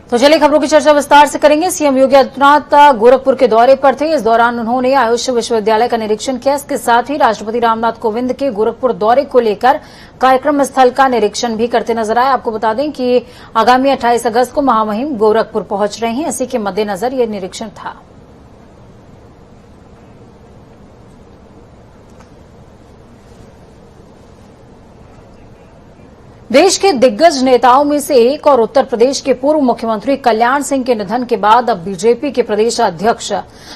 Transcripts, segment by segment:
तो चलिए खबरों की चर्चा विस्तार से करेंगे। सीएम योगी आदित्यनाथ गोरखपुर के दौरे पर थे। इस दौरान उन्होंने आयुष विश्वविद्यालय का निरीक्षण किया। इसके साथ ही राष्ट्रपति रामनाथ कोविंद के गोरखपुर दौरे को लेकर कार्यक्रम स्थल का निरीक्षण भी करते नजर आए। आपको बता दें कि आगामी 28 अगस्त को महामहिम गोरखपुर पहुंच रहे हैं। इसी के मद्देनजर यह निरीक्षण था। देश के दिग्गज नेताओं में से एक और उत्तर प्रदेश के पूर्व मुख्यमंत्री कल्याण सिंह के निधन के बाद अब बीजेपी के प्रदेश अध्यक्ष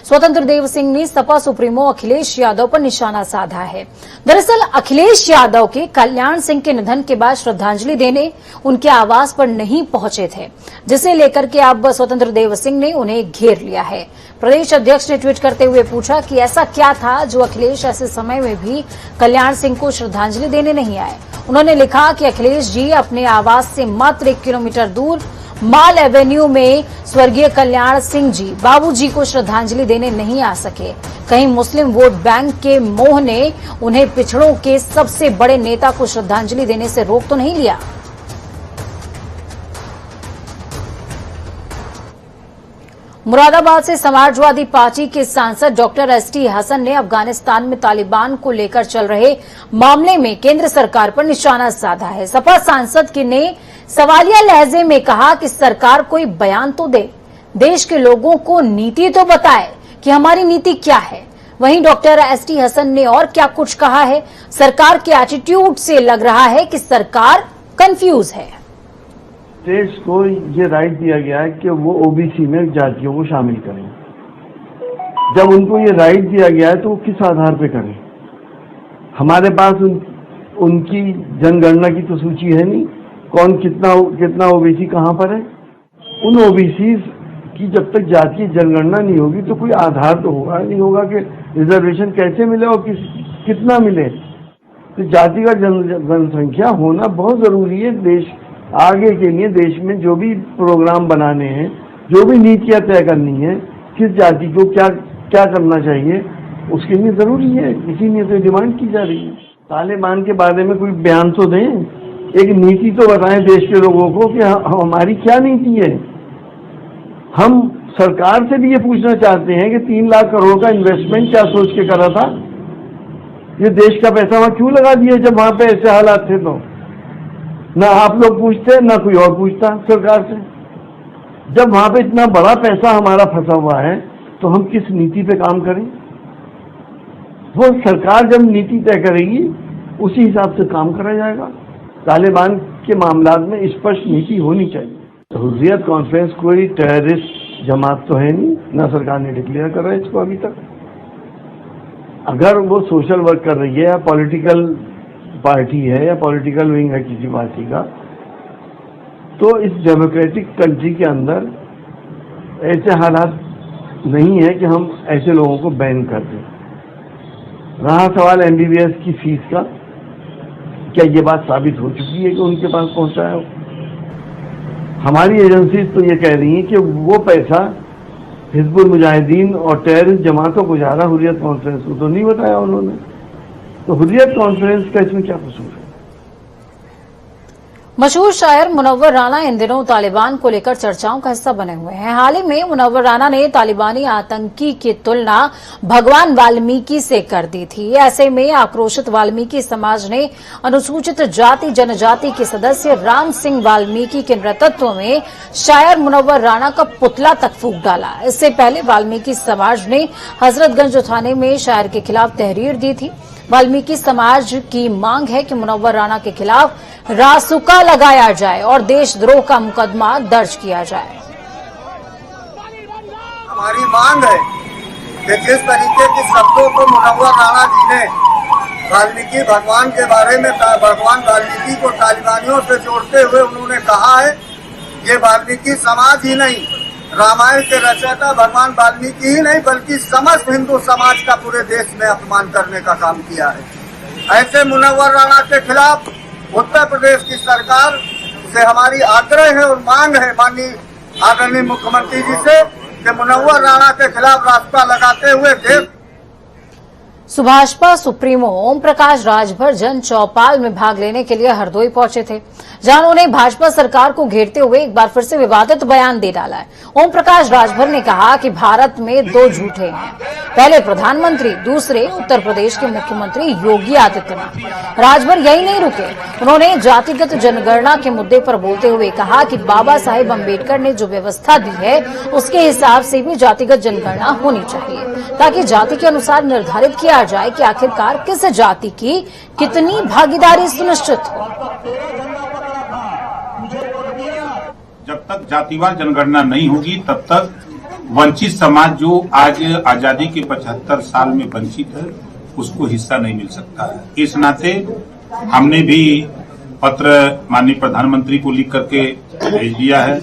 स्वतंत्र देव सिंह ने सपा सुप्रीमो अखिलेश यादव पर निशाना साधा है। दरअसल अखिलेश यादव के कल्याण सिंह के निधन के बाद श्रद्धांजलि देने उनके आवास पर नहीं पहुंचे थे, जिसे लेकर के अब स्वतंत्र देव सिंह ने उन्हें घेर लिया है। प्रदेश अध्यक्ष ने ट्वीट करते हुए पूछा कि ऐसा क्या था जो अखिलेश ऐसे समय में भी कल्याण सिंह को श्रद्धांजलि देने नहीं आए। उन्होंने लिखा कि अखिलेश जी अपने आवास से मात्र 1 किलोमीटर दूर माल एवेन्यू में स्वर्गीय कल्याण सिंह जी बाबूजी को श्रद्धांजलि देने नहीं आ सके। कहीं मुस्लिम वोट बैंक के मोह ने उन्हें पिछड़ों के सबसे बड़े नेता को श्रद्धांजलि देने से रोक तो नहीं लिया। मुरादाबाद से समाजवादी पार्टी के सांसद डॉक्टर एसटी हसन ने अफगानिस्तान में तालिबान को लेकर चल रहे मामले में केंद्र सरकार पर निशाना साधा है। सपा सांसद ने सवालिया लहजे में कहा कि सरकार कोई बयान तो दे, देश के लोगों को नीति तो बताए कि हमारी नीति क्या है। वहीं डॉक्टर एसटी हसन ने और क्या कुछ कहा है। सरकार के एटीट्यूड से लग रहा है कि सरकार कंफ्यूज है। देश को ये राइट दिया गया है कि वो ओबीसी में जातियों को शामिल करें। जब उनको ये राइट दिया गया है तो वो किस आधार पे करें? हमारे पास उनकी जनगणना की तो सूची है नहीं, कौन कितना ओबीसी कहाँ पर है। उन ओबीसी की जब तक जातीय जनगणना नहीं होगी तो कोई आधार तो होगा नहीं होगा कि रिजर्वेशन कैसे मिले और कितना मिले। तो जाति का जनसंख्या होना बहुत जरूरी है। देश आगे के लिए देश में जो भी प्रोग्राम बनाने हैं, जो भी नीतियां तय करनी है, किस जाति को क्या क्या करना चाहिए, उसके लिए जरूरी है। इसीलिए तो डिमांड की जा रही है। तालिबान के बारे में कोई बयान तो दें, एक नीति तो बताएं देश के लोगों को कि हमारी क्या नीति है। हम सरकार से भी ये पूछना चाहते हैं कि 3 लाख करोड़ का इन्वेस्टमेंट क्या सोच के करा था? ये देश का पैसा वहां क्यों लगा दिया जब वहां पे ऐसे हालात थे? तो ना आप लोग पूछते, ना कोई और पूछता सरकार से। जब वहां पे इतना बड़ा पैसा हमारा फंसा हुआ है तो हम किस नीति पे काम करें? वो सरकार जब नीति तय करेगी उसी हिसाब से काम करा जाएगा। तालिबान के मामला में स्पष्ट नीति होनी चाहिए। हुर्रियत कॉन्फ्रेंस कोई टेररिस्ट जमात तो है नहीं, ना सरकार ने डिक्लेयर करा इसको अभी तक। अगर वो सोशल वर्क कर रही है या पॉलिटिकल पार्टी है या पॉलिटिकल विंग है किसी पार्टी का, तो इस डेमोक्रेटिक कंट्री के अंदर ऐसे हालात नहीं है कि हम ऐसे लोगों को बैन कर दें। रहा सवाल एमबीबीएस की फीस का, क्या ये बात साबित हो चुकी है कि उनके पास पहुंचा है? हमारी एजेंसी तो ये कह रही है कि वो पैसा हिजबुल मुजाहिदीन और टेररिस्ट जमातों को जा रहा, हुर्रियत कॉन्फ्रेंस को तो नहीं बताया उन्होंने। तो हुर्रियत कॉन्फ्रेंस का इसमें क्या कसूर है? मशहूर शायर मुनव्वर राना इन दिनों तालिबान को लेकर चर्चाओं का हिस्सा बने हुए हैं। हाल ही में मुनव्वर राना ने तालिबानी आतंकी की तुलना भगवान वाल्मीकि से कर दी थी। ऐसे में आक्रोशित वाल्मीकि समाज ने अनुसूचित जाति जनजाति के सदस्य राम सिंह वाल्मीकि के नेतृत्व में शायर मुनव्वर राना का पुतला तक फूंक डाला। इससे पहले वाल्मीकि समाज ने हजरतगंज थाने में शायर के खिलाफ तहरीर दी थी। वाल्मीकि समाज की मांग है कि मुनव्वर राना के खिलाफ रासुका लगाया जाए और देशद्रोह का मुकदमा दर्ज किया जाए। हमारी मांग है कि जिस तरीके के शब्दों को मुनव्वर राना जी ने वाल्मीकि भगवान के बारे में भगवान वाल्मीकि को तालिबानियों से जोड़ते हुए उन्होंने कहा है, ये वाल्मीकि समाज ही नहीं, रामायण के रचयिता भगवान वाल्मीकि ही नहीं बल्कि समस्त हिंदू समाज का पूरे देश में अपमान करने का काम किया है। ऐसे मुनव्वर राना के खिलाफ उत्तर प्रदेश की सरकार से हमारी आग्रह है और मांग है माननीय आदरणीय मुख्यमंत्री जी से कि मुनव्वर राणा के खिलाफ रास्ता लगाते हुए देश सुभाषपा सुप्रीमो ओम प्रकाश राजभर जन चौपाल में भाग लेने के लिए हरदोई पहुंचे थे, जहां उन्होंने भाजपा सरकार को घेरते हुए एक बार फिर से विवादित बयान दे डाला है। ओम प्रकाश राजभर ने कहा कि भारत में दो झूठे हैं, पहले प्रधानमंत्री, दूसरे उत्तर प्रदेश के मुख्यमंत्री योगी आदित्यनाथ। राजभर यही नहीं रुके, उन्होंने जातिगत जनगणना के मुद्दे पर बोलते हुए कहा कि बाबा साहेब अम्बेडकर ने जो व्यवस्था दी है उसके हिसाब से भी जातिगत जनगणना होनी चाहिए, ताकि जाति के अनुसार निर्धारित किया जाए कि आखिरकार किस जाति की कितनी भागीदारी सुनिश्चित हो। जब तक जातिवार जनगणना नहीं होगी तब तक वंचित समाज जो आज आजादी के 75 साल में वंचित है उसको हिस्सा नहीं मिल सकता है। इस नाते हमने भी पत्र माननीय प्रधानमंत्री को लिख करके भेज दिया है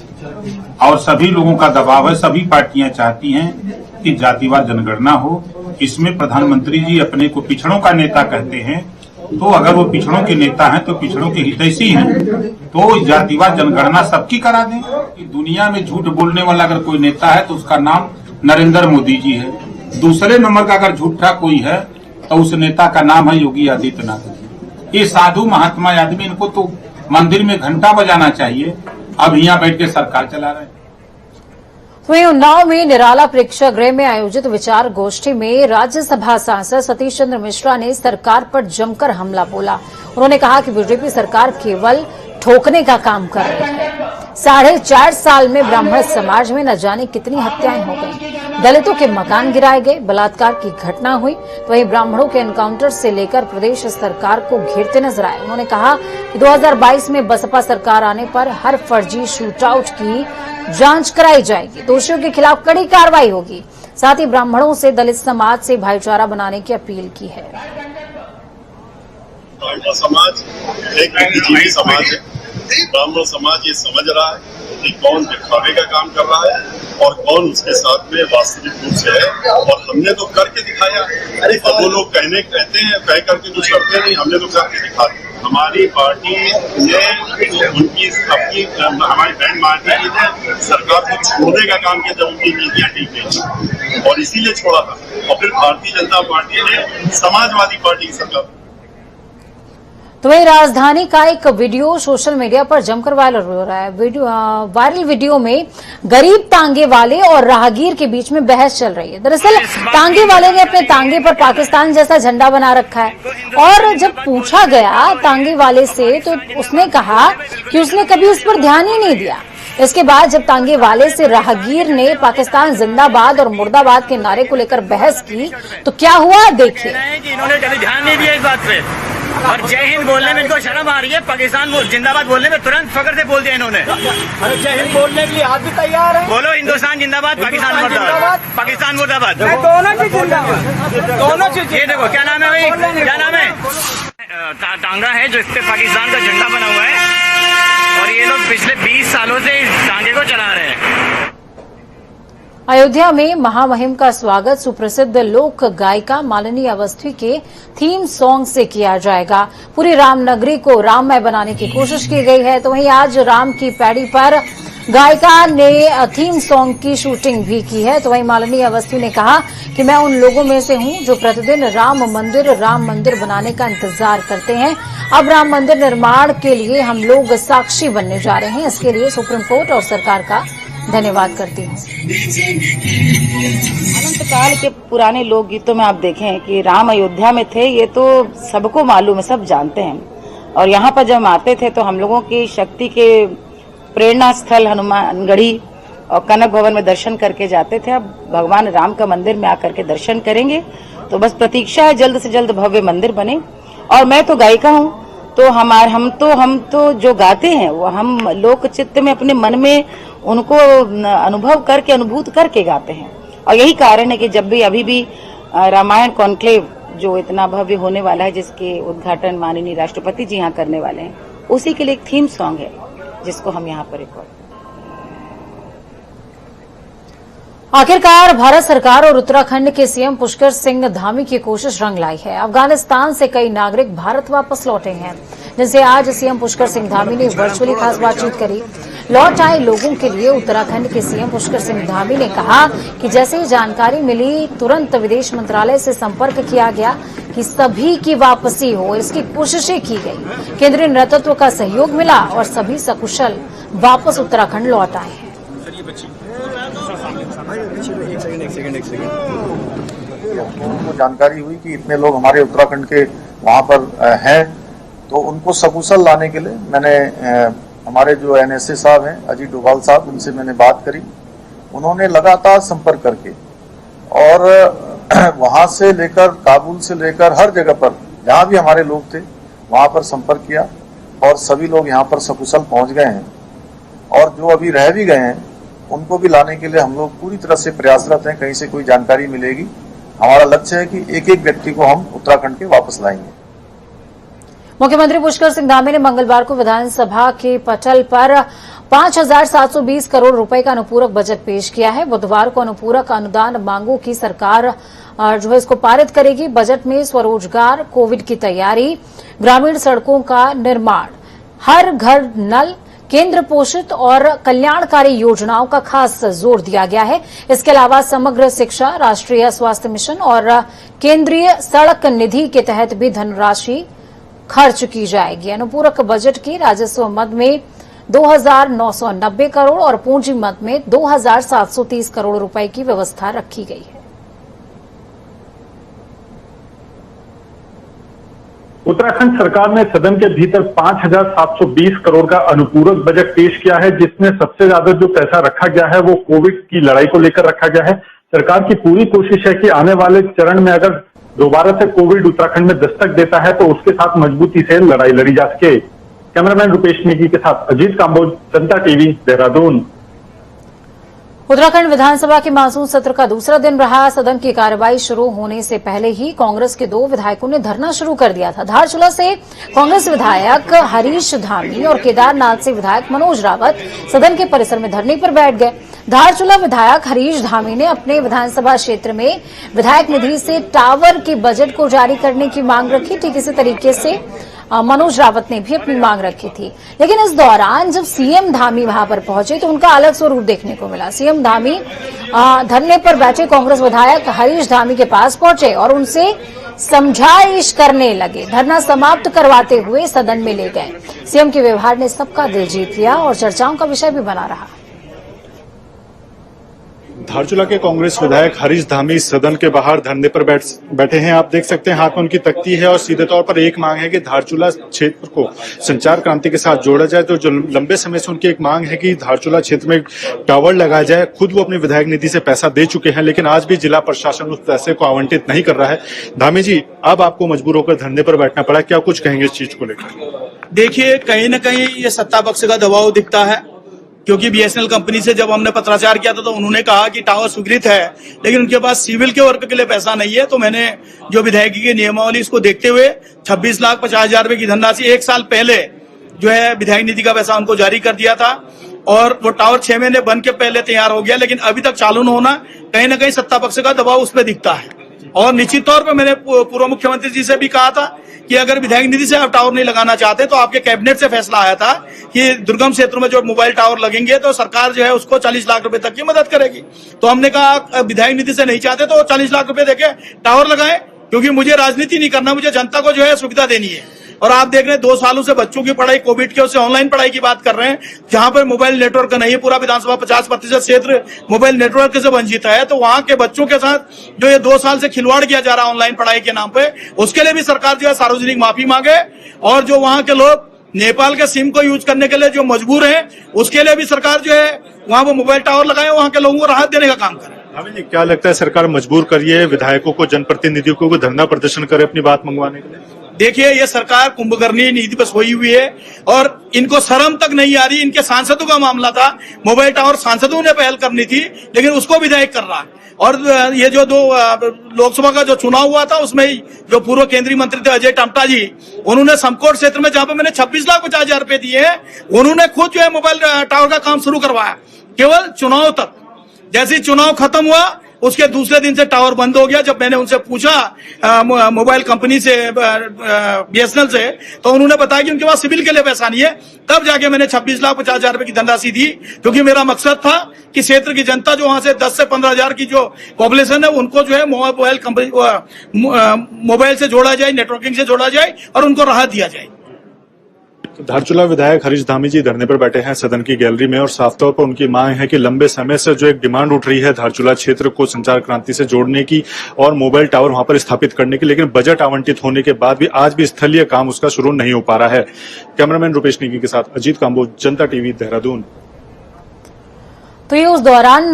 और सभी लोगों का दबाव है, सभी पार्टियां चाहती हैं कि जातिवार जनगणना हो। इसमें प्रधानमंत्री जी अपने को पिछड़ों का नेता कहते हैं, तो अगर वो पिछड़ों के नेता हैं तो पिछड़ों के हितैषी हैं, तो जातिवार जनगणना सबकी करा दें। कि दुनिया में झूठ बोलने वाला अगर कोई नेता है तो उसका नाम नरेंद्र मोदी जी है। दूसरे नंबर का अगर झूठा कोई है तो उस नेता का नाम है योगी आदित्यनाथ जी। ये साधु महात्मा आदमी, इनको तो मंदिर में घंटा बजाना चाहिए, अब यहाँ बैठ के सरकार चला रहे हैं। वहीं उन्नाव में निराला प्रेक्षागृह में आयोजित विचार गोष्ठी में राज्यसभा सांसद सतीश चंद्र मिश्रा ने सरकार पर जमकर हमला बोला। उन्होंने कहा कि बीजेपी सरकार केवल ठोकने का काम कर रही है। 4.5 साल में ब्राह्मण समाज में न जाने कितनी हत्याएं हो गई, दलितों के मकान गिराए गए, बलात्कार की घटना हुई, तो वहीं ब्राह्मणों के एनकाउंटर से लेकर प्रदेश सरकार को घेरते नजर आए। उन्होंने कहा कि 2022 में बसपा सरकार आने पर हर फर्जी शूटआउट की जांच कराई जाएगी, दोषियों के खिलाफ कड़ी कार्रवाई होगी। साथ ही ब्राह्मणों से दलित समाज से भाईचारा बनाने की अपील की है। ब्राह्मण समाज एक बुद्धिजीवी समाज है। ब्राह्मण समाज ये समझ रहा है कि कौन दिखावे का काम कर रहा है और कौन उसके साथ में वास्तविक रूप से है, और हमने तो करके दिखाया। अब वो लोग कहते हैं, कह करके कुछ करते नहीं, हमने तो करके दिखाया। हमारी पार्टी ने उनकी अपनी हमारी बैंड मार्टी ने सरकार को छोड़ने का काम किया जब उनकी नीतियां ठीक नहीं, और इसीलिए छोड़ा था। और फिर भारतीय जनता पार्टी ने समाजवादी पार्टी की सरकार। तो वही राजधानी का एक वीडियो सोशल मीडिया पर जमकर वायरल हो रहा है। वायरल वीडियो में गरीब तांगे वाले और राहगीर के बीच में बहस चल रही है। दरअसल तांगे वाले ने अपने तांगे पर पाकिस्तान जैसा झंडा बना रखा है, और जब पूछा गया तांगे वाले से तो उसने कहा कि उसने कभी उस पर ध्यान ही नहीं दिया। इसके बाद जब तांगे वाले से राहगीर ने पाकिस्तान जिंदाबाद और मुर्दाबाद के नारे को लेकर बहस की तो क्या हुआ देखिए। इन्होंने कभी ध्यान नहीं दिया इस बात पे, और जय हिंद बोलने में इनको शर्म आ रही है। पाकिस्तान जिंदाबाद बोलने में तुरंत फकर से बोल दिया इन्होंने। अरे जय हिंद बोलने के लिए आप भी तैयार हैं? बोलो हिंदुस्तान जिंदाबाद, पाकिस्तान मुर्दाबाद, पाकिस्तान मुर्दाबाद, दोनों चीज जिंदाबाद, दोनों चीज। ये देखो क्या नाम है भाई, क्या नाम है? टांगा है जो इस पे पाकिस्तान का झंडा बना हुआ है, और ये लोग पिछले 20 सालों से इस टांगे को चला रहे हैं। अयोध्या में महामहिम का स्वागत सुप्रसिद्ध लोक गायिका मालिनी अवस्थी के थीम सॉन्ग से किया जाएगा। पूरी रामनगरी को राममय बनाने की कोशिश की गई है। तो वहीं आज राम की पैड़ी पर गायिका ने थीम सॉन्ग की शूटिंग भी की है। तो वहीं मालिनी अवस्थी ने कहा कि मैं उन लोगों में से हूं जो प्रतिदिन राम मंदिर बनाने का इंतजार करते हैं। अब राम मंदिर निर्माण के लिए हम लोग साक्षी बनने जा रहे हैं। इसके लिए सुप्रीम कोर्ट और सरकार का धन्यवाद करती हूँ। अनंत काल के पुराने लोकगीतों में आप देखें कि राम अयोध्या में थे, ये तो सबको मालूम है, सब जानते हैं। और यहाँ पर जब हम आते थे तो हम लोगों की शक्ति के प्रेरणा स्थल हनुमानगढ़ी और कनक भवन में दर्शन करके जाते थे। अब भगवान राम का मंदिर में आकर के दर्शन करेंगे। तो बस प्रतीक्षा है जल्द से जल्द भव्य मंदिर बने। और मैं तो गायिका हूँ, तो हम तो जो गाते हैं वो हम लोक चित्त में अपने मन में उनको अनुभव करके अनुभूत करके गाते हैं। और यही कारण है कि जब भी अभी भी रामायण कॉन्क्लेव जो इतना भव्य होने वाला है, जिसके उद्घाटन माननीय राष्ट्रपति जी यहाँ करने वाले हैं, उसी के लिए एक थीम सॉन्ग है जिसको हम यहाँ पर रिकॉर्ड। आखिरकार भारत सरकार और उत्तराखंड के सीएम पुष्कर सिंह धामी की कोशिश रंग लाई है। अफगानिस्तान से कई नागरिक भारत वापस लौटे हैं, जिनसे आज सीएम पुष्कर सिंह धामी ने वर्चुअली खास बातचीत करी। लौट आए लोगों के लिए उत्तराखंड के सीएम पुष्कर सिंह धामी ने कहा कि जैसे ही जानकारी मिली तुरंत विदेश मंत्रालय से संपर्क किया गया कि सभी की वापसी हो, इसकी कोशिशें की गई। केंद्रीय नेतृत्व का सहयोग मिला और सभी सकुशल वापस उत्तराखंड लौट आए हैं। उनको जानकारी हुई कि इतने लोग हमारे उत्तराखंड के वहां पर हैं, तो उनको सकुशल लाने के लिए मैंने हमारे जो एनएसए साहब हैं अजीत डोभाल साहब, उनसे मैंने बात करी। उन्होंने लगातार संपर्क करके और वहां से लेकर काबुल से लेकर हर जगह पर जहां भी हमारे लोग थे वहां पर संपर्क किया और सभी लोग यहाँ पर सकुशल पहुंच गए हैं। और जो अभी रह भी गए हैं उनको भी लाने के लिए हम लोग पूरी तरह से प्रयासरत हैं। कहीं से कोई जानकारी मिलेगी, हमारा लक्ष्य है कि एक एक व्यक्ति को हम उत्तराखंड के वापस लाएंगे। मुख्यमंत्री पुष्कर सिंह धामी ने मंगलवार को विधानसभा के पटल पर 5,720 करोड़ रुपए का अनुपूरक बजट पेश किया है। बुधवार को अनुपूरक अनुदान मांगों की सरकार जो है इसको पारित करेगी। बजट में स्वरोजगार, कोविड की तैयारी, ग्रामीण सड़कों का निर्माण, हर घर नल, केंद्र पोषित और कल्याणकारी योजनाओं का खास जोर दिया गया है। इसके अलावा समग्र शिक्षा, राष्ट्रीय स्वास्थ्य मिशन और केंद्रीय सड़क निधि के तहत भी धनराशि खर्च की जाएगी। अनुपूरक बजट की राजस्व मद में 2,990 करोड़ और पूंजी मद में 2,730 करोड़ रुपए की व्यवस्था रखी गई है। उत्तराखंड सरकार ने सदन के भीतर 5,720 करोड़ का अनुपूरक बजट पेश किया है, जिसमें सबसे ज्यादा जो पैसा रखा गया है वो कोविड की लड़ाई को लेकर रखा गया है। सरकार की पूरी कोशिश है कि आने वाले चरण में अगर दोबारा से कोविड उत्तराखंड में दस्तक देता है तो उसके साथ मजबूती से लड़ाई लड़ी जा सके। कैमरामैन रुपेश नेगी के साथ अजीत कांबोज, जनता टीवी, देहरादून। उत्तराखंड विधानसभा के मानसून सत्र का दूसरा दिन रहा। सदन की कार्रवाई शुरू होने से पहले ही कांग्रेस के 2 विधायकों ने धरना शुरू कर दिया था। धारचूला से कांग्रेस विधायक हरीश धामी और केदारनाथ से विधायक मनोज रावत सदन के परिसर में धरने पर बैठ गए। धारचूला विधायक हरीश धामी ने अपने विधानसभा क्षेत्र में विधायक निधि से टावर के बजट को जारी करने की मांग रखी। ठीक इसी तरीके से मनोज रावत ने भी अपनी मांग रखी थी। लेकिन इस दौरान जब सीएम धामी वहां पर पहुंचे तो उनका अलग स्वरूप देखने को मिला। सीएम धामी धरने पर बैठे कांग्रेस विधायक हरीश धामी के पास पहुंचे और उनसे समझाइश करने लगे। धरना समाप्त करवाते हुए सदन में ले गए। सीएम के व्यवहार ने सबका दिल जीत लिया और चर्चाओं का विषय भी बना रहा। धारचूला के कांग्रेस विधायक हरीश धामी सदन के बाहर धरने पर बैठे हैं। आप देख सकते हैं हाथ में उनकी तख्ती है और सीधे तौर पर एक मांग है कि धारचूला क्षेत्र को संचार क्रांति के साथ जोड़ा जाए। तो जो लंबे समय से उनकी एक मांग है कि धारचूला क्षेत्र में टावर लगाया जाए। खुद वो अपनी विधायक निधि से पैसा दे चुके हैं, लेकिन आज भी जिला प्रशासन उस पैसे को आवंटित नहीं कर रहा है। धामी जी, अब आपको मजबूर होकर धरने पर बैठना पड़ा, क्या कुछ कहेंगे इस चीज को लेकर? देखिए, कहीं न कहीं ये सत्ता पक्ष का दबाव दिखता है, क्योंकि बीएसएनएल कंपनी से जब हमने पत्राचार किया था तो उन्होंने कहा कि टावर स्वीकृत है, लेकिन उनके पास सिविल के वर्क के लिए पैसा नहीं है। तो मैंने जो विधायकी की नियमावली इसको देखते हुए 26,50,000 रुपए की धनराशि 1 साल पहले जो है विधायक निधि का पैसा उनको जारी कर दिया था और वो टावर 6 महीने बन के पहले तैयार हो गया, लेकिन अभी तक चालू न होना कहीं न कहीं सत्ता पक्ष का दबाव उस पर दिखता है। और निश्चित तौर पर मैंने पूर्व मुख्यमंत्री जी से भी कहा था कि अगर विधायक निधि से आप टावर नहीं लगाना चाहते तो आपके कैबिनेट से फैसला आया था कि दुर्गम क्षेत्रों में जो मोबाइल टावर लगेंगे तो सरकार जो है उसको 40 लाख रुपए तक की मदद करेगी। तो हमने कहा विधायक निधि से नहीं चाहते तो 40 लाख रुपए देके टावर लगाएं, क्योंकि मुझे राजनीति नहीं करना, मुझे जनता को जो है सुविधा देनी है। और आप देख रहे हैं 2 सालों से बच्चों की पढ़ाई कोविड के उससे ऑनलाइन पढ़ाई की बात कर रहे हैं, जहां पर मोबाइल नेटवर्क नहीं है। पूरा विधानसभा 50% क्षेत्र मोबाइल नेटवर्क से वंचित है। तो वहां के बच्चों के साथ जो ये 2 साल से खिलवाड़ किया जा रहा है ऑनलाइन पढ़ाई के नाम पे, उसके लिए भी सरकार जो है सार्वजनिक माफी मांगे। और जो वहां के लोग नेपाल के सिम को यूज करने के लिए जो मजबूर हैं, उसके लिए भी सरकार जो है वहां वो मोबाइल टावर लगाए, वहां के लोगों को राहत देने का काम करे। क्या लगता है सरकार मजबूर करिए विधायकों को, जनप्रतिनिधियों को धरना प्रदर्शन करे अपनी बात मंगवाने के लिए? देखिए, ये सरकार कुंभकर्णी नीति पर सोई हुई है और इनको शर्म तक नहीं आ रही। इनके सांसदों का मामला था, मोबाइल टावर सांसदों ने पहल करनी थी, लेकिन उसको विधायक कर रहा है। और ये जो 2 लोकसभा का जो चुनाव हुआ था उसमें ही जो पूर्व केंद्रीय मंत्री थे अजय टम्टा जी, उन्होंने समकोट क्षेत्र में जहां पर मैंने 26,50,000 रुपए दिए हैं, उन्होंने खुद जो है मोबाइल टावर का काम शुरू करवाया केवल चुनाव तक। जैसे ही चुनाव खत्म हुआ उसके दूसरे दिन से टावर बंद हो गया। जब मैंने उनसे पूछा मोबाइल कंपनी से, BSNL से, तो उन्होंने बताया कि उनके पास सिविल के लिए पैसा नहीं है। तब जाके मैंने 26,50,000 रुपए की धनराशि दी, क्योंकि मेरा मकसद था कि क्षेत्र की जनता जो वहां से 10 से 15,000 की जो पॉपुलेशन है उनको जो है मोबाइल कंपनी मोबाइल से जोड़ा जाए, नेटवर्किंग से जोड़ा जाए और उनको राहत दिया जाए। धारचूला विधायक हरीश धामी जी धरने पर बैठे हैं सदन की गैलरी में और साफ तौर पर उनकी मांग है कि लंबे समय से जो एक डिमांड उठ रही है धारचूला क्षेत्र को संचार क्रांति से जोड़ने की और मोबाइल टावर वहां पर स्थापित करने की, लेकिन बजट आवंटित होने के बाद भी आज भी स्थलीय काम उसका शुरू नहीं हो पा रहा है। कैमरामैन रुपेश नेगी के साथ अजीत काम्बोज, जनता टीवी, देहरादून। तो ये उस दौरान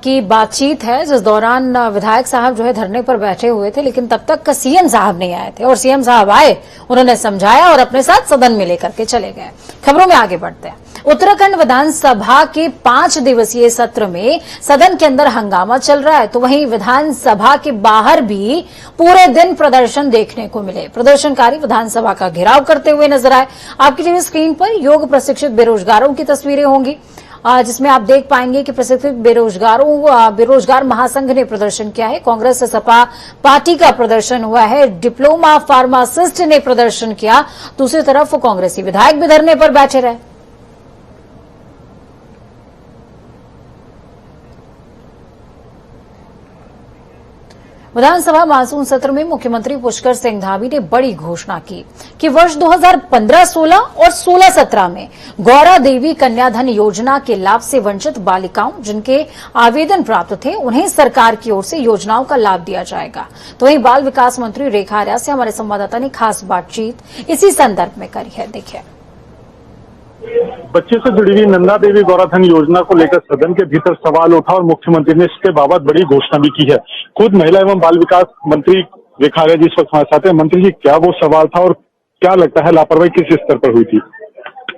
की बातचीत है जिस दौरान विधायक साहब जो है धरने पर बैठे हुए थे, लेकिन तब तक सीएम साहब नहीं आए थे और सीएम साहब आए, उन्होंने समझाया और अपने साथ सदन में लेकर के चले गए। खबरों में आगे बढ़ते हैं। उत्तराखंड विधानसभा के 5 दिवसीय सत्र में सदन के अंदर हंगामा चल रहा है, तो वहीं विधानसभा के बाहर भी पूरे दिन प्रदर्शन देखने को मिले। प्रदर्शनकारी विधानसभा का घेराव करते हुए नजर आए। आपकी टीवी स्क्रीन पर योग प्रशिक्षित बेरोजगारों की तस्वीरें होंगी, जिसमें आप देख पाएंगे कि प्रशिक्षित बेरोजगार महासंघ ने प्रदर्शन किया है। कांग्रेस सपा पार्टी का प्रदर्शन हुआ है। डिप्लोमा फार्मासिस्ट ने प्रदर्शन किया। दूसरी तरफ कांग्रेसी विधायक भी धरने पर बैठे रहे। विधानसभा मानसून सत्र में मुख्यमंत्री पुष्कर सिंह धामी ने बड़ी घोषणा की कि वर्ष 2015-16 और 16-17 में गौरा देवी कन्याधन योजना के लाभ से वंचित बालिकाओं जिनके आवेदन प्राप्त थे उन्हें सरकार की ओर से योजनाओं का लाभ दिया जाएगा। तो वहीं बाल विकास मंत्री रेखा आर्या से हमारे संवाददाता ने खास बातचीत इसी संदर्भ में करी है। देखिए, बच्चे से जुड़ी हुई नंदा देवी गौराधन योजना को लेकर सदन के भीतर सवाल उठा और मुख्यमंत्री ने इसके बाबत बड़ी घोषणा भी की है। खुद महिला एवं बाल विकास मंत्री रेखा आर्या जी इस वक्त हमारे साथ हैं। मंत्री जी, क्या वो सवाल था और क्या लगता है लापरवाही किस स्तर पर हुई थी?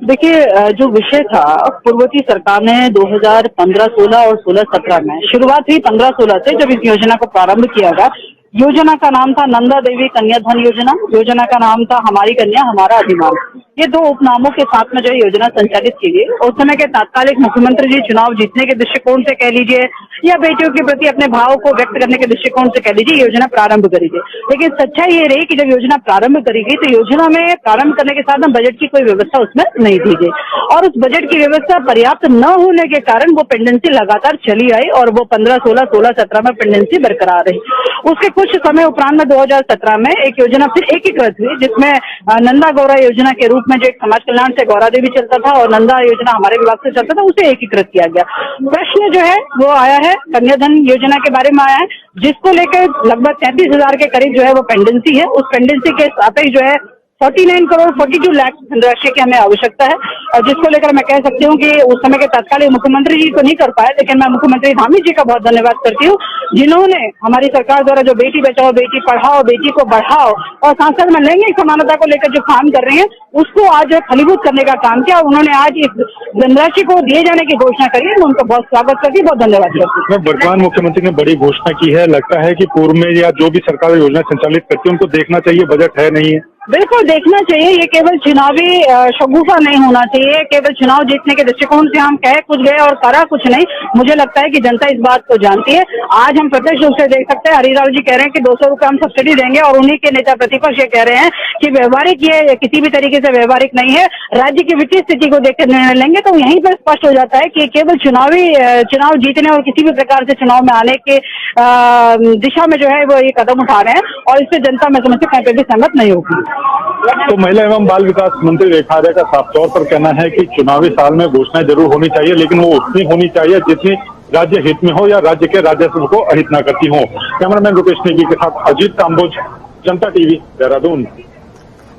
देखिए, जो विषय था, पूर्ववर्ती सरकार ने 2015-16 और 16-17 में शुरुआत हुई 15-16 से जब इस योजना को प्रारंभ किया गया। योजना का नाम था नंदा देवी कन्या धन योजना, योजना का नाम था हमारी कन्या हमारा अधिमान। ये 2 उपनामों के साथ में जो योजना संचालित की गई। उस समय के तात्कालिक मुख्यमंत्री जी चुनाव जीतने के दृष्टिकोण से कह लीजिए या बेटियों के प्रति अपने भाव को व्यक्त करने के दृष्टिकोण से कह लीजिए, योजना प्रारंभ करी गई। लेकिन सच्चाई ये रही कि जब योजना प्रारंभ करी गई तो योजना में प्रारंभ करने के साथ में बजट की कोई व्यवस्था उसमें नहीं दी गई और उस बजट की व्यवस्था पर्याप्त न होने के कारण वो पेंडेंसी लगातार चली आई और वो 15-16, 16-17 में पेंडेंसी बरकरार रही। उसके कुछ समय उपरांत में 2017 में एक योजना फिर एकीकृत हुई जिसमें नंदा गौरा योजना के रूप में जो एक समाज कल्याण से गौरा देवी चलता था और नंदा योजना हमारे विभाग से चलता था, उसे एकीकृत किया गया। प्रश्न जो है वो आया है कन्याधन योजना के बारे में आया है, जिसको लेकर लगभग 33,000 के करीब जो है वो पेंडेंसी है। उस पेंडेंसी के साथ ही जो है 49 करोड़ 42 लाख धनराशि की हमें आवश्यकता है और जिसको लेकर मैं कह सकती हूँ कि उस समय के तत्कालीन मुख्यमंत्री जी को नहीं कर पाए, लेकिन मैं मुख्यमंत्री धामी जी का बहुत धन्यवाद करती हूँ जिन्होंने हमारी सरकार द्वारा जो बेटी बचाओ बेटी पढ़ाओ बेटी को बढ़ाओ और साथ साथ में लैंगिक समानता को लेकर जो काम कर रहे हैं उसको आज फलीभूत करने का काम किया। उन्होंने आज इस धनराशि को दिए जाने की घोषणा करी है। मैं उनका बहुत स्वागत करती हूँ, बहुत धन्यवाद करती हूँ। वर्तमान मुख्यमंत्री ने बड़ी घोषणा की है, लगता है कि पूर्व में या जो भी सरकार योजना संचालित करती है उनको देखना चाहिए, बजट है नहीं है। बिल्कुल देखना चाहिए। ये केवल चुनावी शगुफा नहीं होना चाहिए, केवल चुनाव जीतने के दृष्टिकोण से हम कह कुछ गए और करा कुछ नहीं। मुझे लगता है कि जनता इस बात को जानती है। आज हम प्रत्यक्ष रूप से देख सकते हैं, हरिराव जी कह रहे हैं कि 200 रुपये हम सब्सिडी देंगे और उन्हीं के नेता प्रतिपक्ष ये कह रहे हैं कि व्यवहारिक ये किसी भी तरीके से व्यवहारिक नहीं है, राज्य की वित्तीय स्थिति को देखकर निर्णय लेंगे। तो यहीं पर स्पष्ट हो जाता है कि केवल चुनाव जीतने और किसी भी प्रकार से चुनाव में आने के दिशा में जो है वो ये कदम उठा रहे हैं और इससे जनता में समझते कहीं पर भी सहमत नहीं होगी। तो महिला एवं बाल विकास मंत्री रेखा आर्या का साफ तौर पर कहना है कि चुनावी साल में घोषणाएं जरूर होनी चाहिए, लेकिन वो उतनी होनी चाहिए जितनी राज्य हित में हो या राज्य के राजस्व को अहित न करती हो। कैमरामैन रुपेश नेगी के साथ अजीत काम्बोज, जनता टीवी, देहरादून।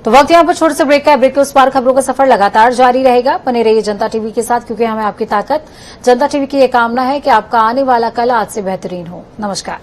तो वक्त यहाँ पर छोटे से ब्रेक का। ब्रेक के उस पार खबरों का सफर लगातार जारी रहेगा। बने रहिए जनता टीवी के साथ, क्योंकि हमें आपकी ताकत। जनता टीवी की ये कामना है कि आपका आने वाला कल आज से बेहतरीन हो। नमस्कार।